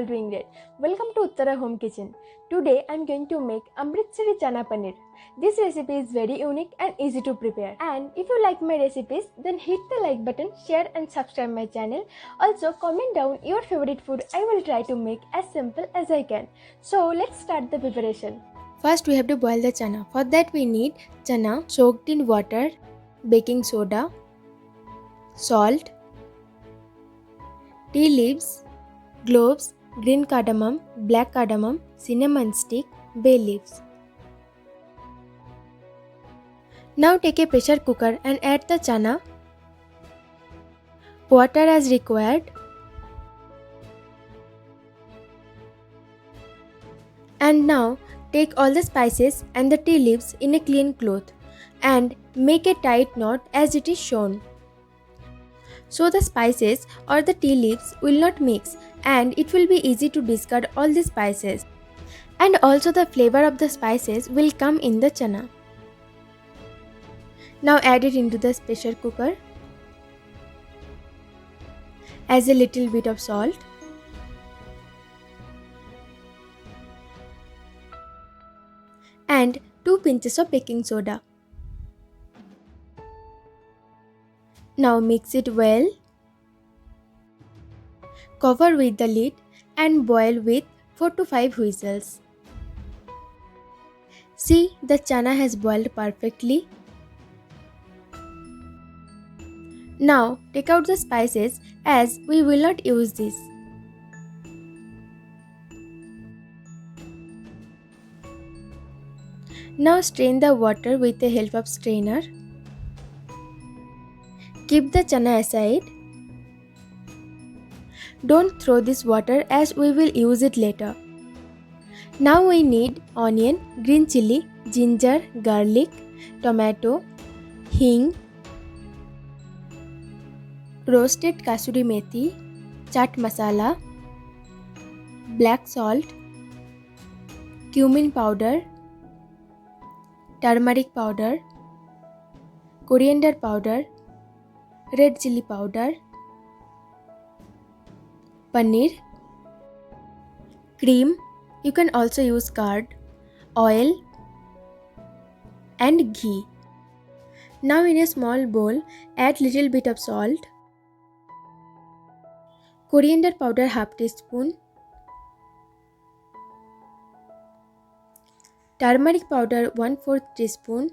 all doing great. Welcome to Uttara Home Kitchen. Today I am going to make Amritsari Chana Paneer. This recipe is very unique and easy to prepare. And if you like my recipes, then hit the like button, share and subscribe my channel. Also comment down your favorite food. I will try to make as simple as I can. So let's start the preparation. First we have to boil the chana. For that we need chana soaked in water, baking soda, salt, tea leaves, cloves, green cardamom, black cardamom, cinnamon stick, bay leaves. Now take a pressure cooker and add the chana, water as required, and now take all the spices and the tea leaves in a clean cloth and make a tight knot as it is shown. So the spices or the tea leaves will not mix and it will be easy to discard all the spices. And also the flavor of the spices will come in the chana. Now add it into the pressure cooker. Add a little bit of salt. And 2 pinches of baking soda. Now mix it well. Cover with the lid and boil with 4 to 5 whistles. See, the chana has boiled perfectly. Now take out the spices as we will not use this. Now strain the water with the help of strainer. Keep the chana aside. Don't throw this water as we will use it later. Now we need onion, green chilli, ginger, garlic, tomato, hing, roasted kasuri methi, chaat masala, black salt, cumin powder, turmeric powder, coriander powder, red chilli powder, paneer, cream, you can also use curd, oil and ghee. Now in a small bowl add little bit of salt, coriander powder half teaspoon, turmeric powder 1/4 teaspoon,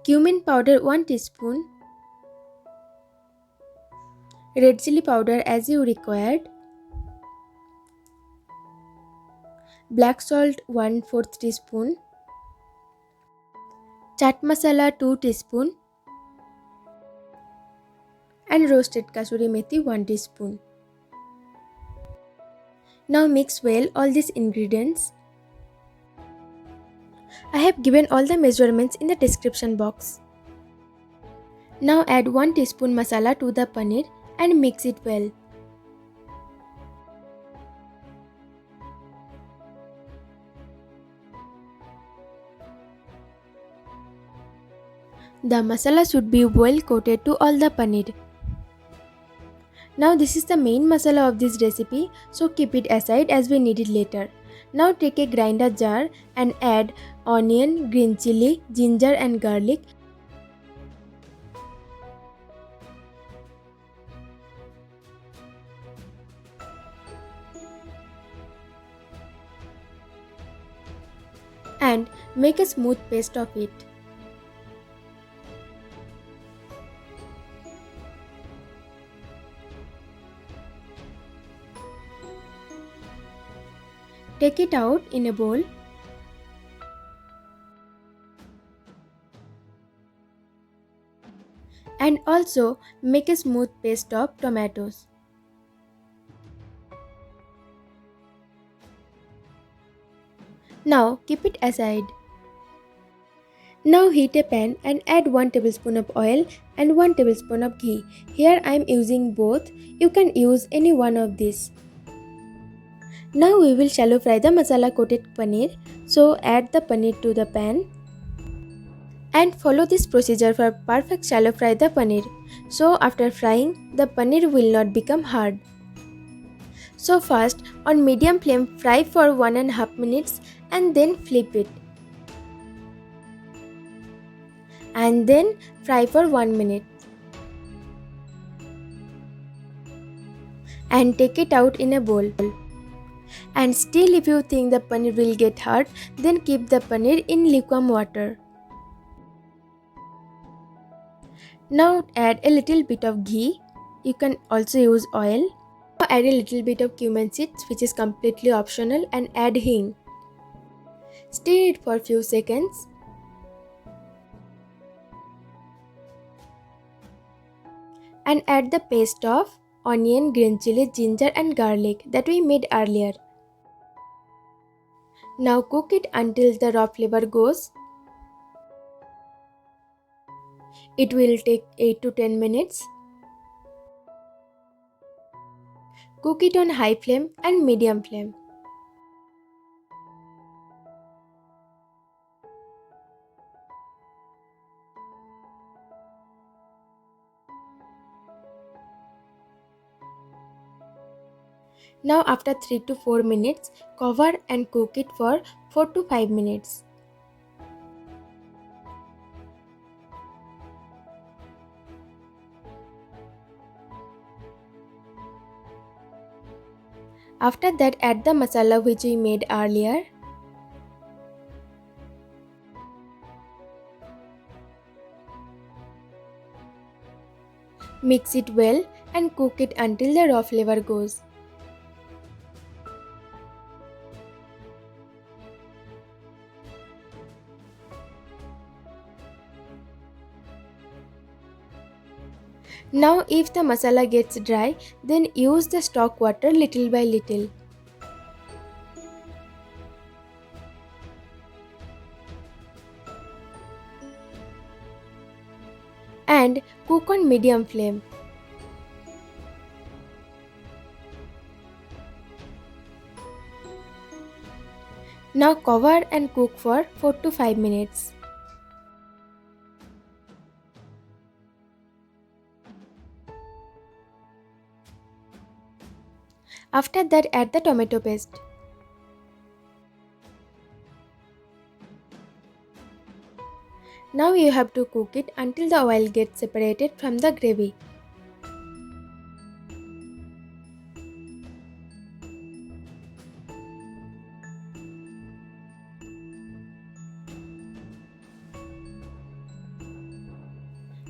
cumin powder 1 teaspoon, red chilli powder as you required, black salt 1/4 teaspoon, chaat masala 2 teaspoon and roasted kasuri methi 1 teaspoon. Now mix well all these ingredients. I have given all the measurements in the description box. Now add 1 teaspoon masala to the paneer and mix it well. The masala should be well coated to all the paneer. Now this is the main masala of this recipe, so keep it aside as we need it later. Now take a grinder jar and add onion, green chilli, ginger and garlic. And make a smooth paste of it. Take it out in a bowl. And also make a smooth paste of tomatoes. Now keep it aside. Now heat a pan and add 1 tablespoon of oil and 1 tablespoon of ghee. Here I am using both. You can use any one of these. Now we will shallow fry the masala coated paneer. So add the paneer to the pan. And follow this procedure for perfect shallow fry the paneer. So after frying, the paneer will not become hard. So first on medium flame fry for 1.5 minutes and then flip it. And then fry for 1 minute. And take it out in a bowl. And still if you think the paneer will get hard, then keep the paneer in lukewarm water. Now add a little bit of ghee. You can also use oil. Now add a little bit of cumin seeds, which is completely optional, and add hing. Stir it for a few seconds. And add the paste of onion, green chili, ginger and garlic that we made earlier. Now cook it until the raw flavor goes. It will take 8 to 10 minutes. Cook it on high flame and medium flame. Now after 3 to 4 minutes, cover and cook it for 4 to 5 minutes. After that, add the masala which we made earlier. Mix it well and cook it until the raw flavor goes. Now if the masala gets dry, then use the stock water little by little. And cook on medium flame. Now cover and cook for 4 to 5 minutes. After that, add the tomato paste. Now you have to cook it until the oil gets separated from the gravy.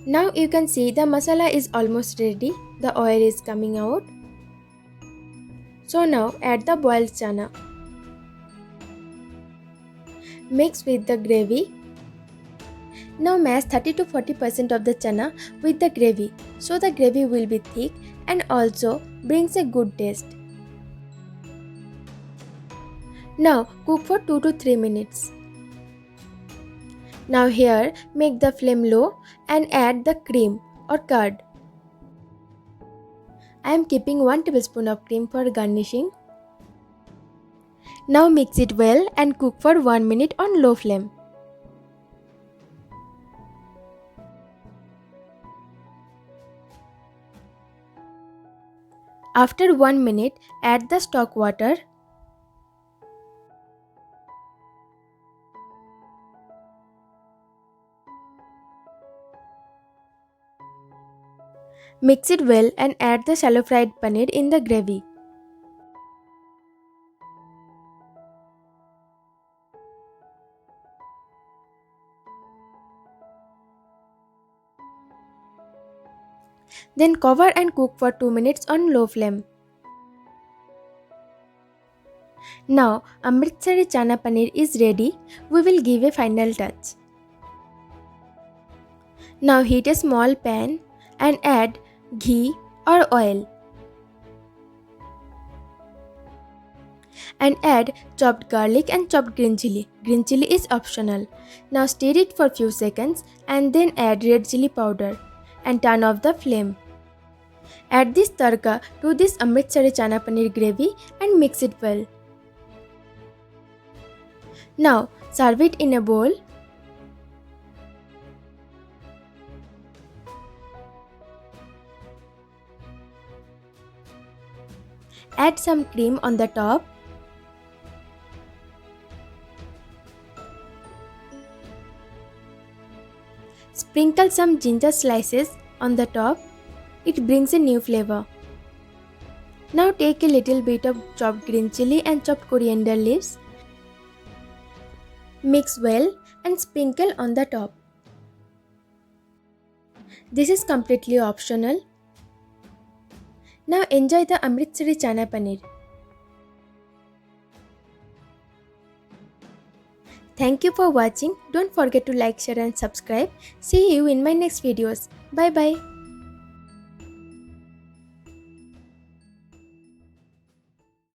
Now you can see the masala is almost ready. The oil is coming out. So now add the boiled chana. Mix with the gravy. Now mash 30 to 40% of the chana with the gravy, so the gravy will be thick and also brings a good taste. Now cook for 2 to 3 minutes. Now here make the flame low and add the cream or curd. I am keeping 1 tablespoon of cream for garnishing. Now mix it well and cook for 1 minute on low flame. After 1 minute, add the stock water. Mix it well and add the shallow fried paneer in the gravy. Then cover and cook for 2 minutes on low flame. Now Amritsari Chana Paneer is ready. We will give a final touch. Now heat a small pan and add ghee or oil. And add chopped garlic and chopped green chili. Green chili is optional. Now stir it for few seconds and then add red chili powder and turn off the flame. Add this tadka to this Amritsari Chana Paneer gravy and mix it well. Now serve it in a bowl. Add some cream on the top. Sprinkle some ginger slices on the top. It brings a new flavor. Now take a little bit of chopped green chili and chopped coriander leaves. Mix well and sprinkle on the top. This is completely optional. Now enjoy the Amritsari Chana Paneer. Thank you for watching. Don't forget to like, share and subscribe. See you in my next videos. Bye bye.